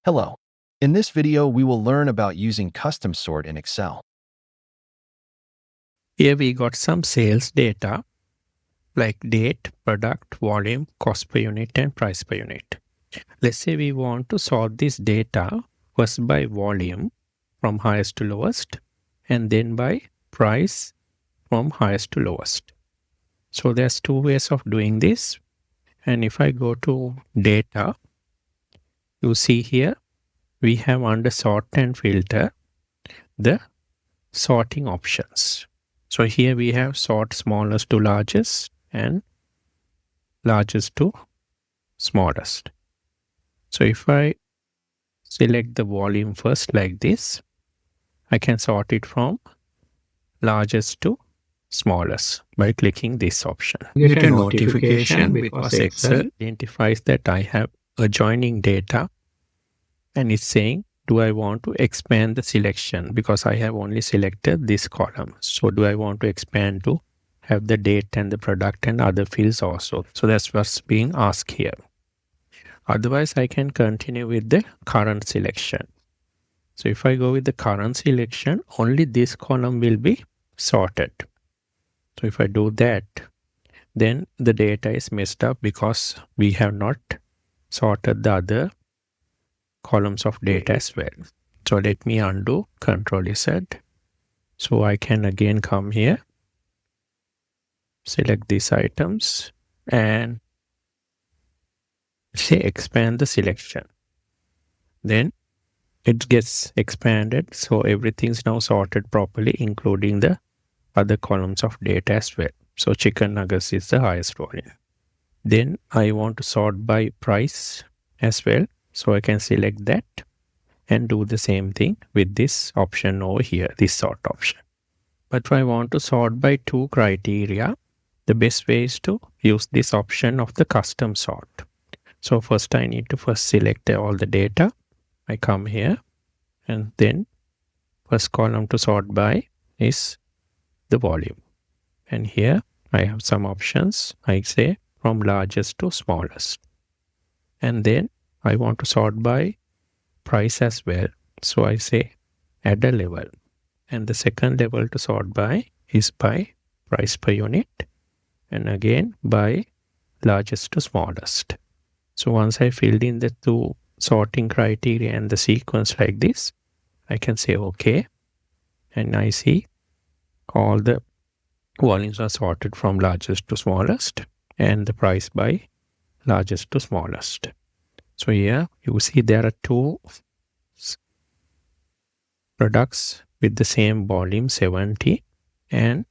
Hello. In this video, we will learn about using custom sort in Excel. Here we got some sales data like date, product, volume, cost per unit, and price per unit. Let's say we want to sort this data first by volume from highest to lowest and then by price from highest to lowest. So there's two ways of doing this. And if I go to data, you see here we have under sort and filter the sorting options. So here we have sort smallest to largest and largest to smallest. So if I select the volume first like this, I can sort it from largest to smallest by clicking this option. You get a notification because Excel identifies that I have adjoining data and it's saying, do I want to expand the selection because I have only selected this column. So do I want to expand to have the date and the product and other fields also. So that's what's being asked here. Otherwise, I can continue with the current selection. So if I go with the current selection, only this column will be sorted. So if I do that, then the data is messed up because we have not sorted the other columns of data as well. So let me undo, Control Z. So I can again come here, select these items and say expand the selection. Then it gets expanded. So everything's now sorted properly, including the other columns of data as well. So chicken nuggets is the highest volume. Then I want to sort by price as well. So I can select that and do the same thing with this option over here, this sort option. But if I want to sort by two criteria, the best way is to use this option of the custom sort. So first I need to first select all the data. I come here and then first column to sort by is the volume. And here I have some options. I say from largest to smallest. And then I want to sort by price as well. So I say add a level. And the second level to sort by is by price per unit. And again by largest to smallest. So once I filled in the two sorting criteria and the sequence like this, I can say OK. And I see all the volumes are sorted from largest to smallest and the price by largest to smallest. So here you see there are two products with the same volume 70 and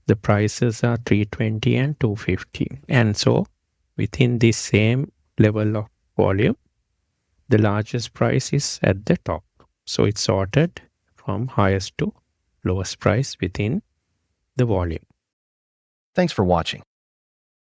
the prices are 320 and 250. And so within this same level of volume, the largest price is at the top. So it's sorted from highest to lowest price within the volume. Thanks for watching.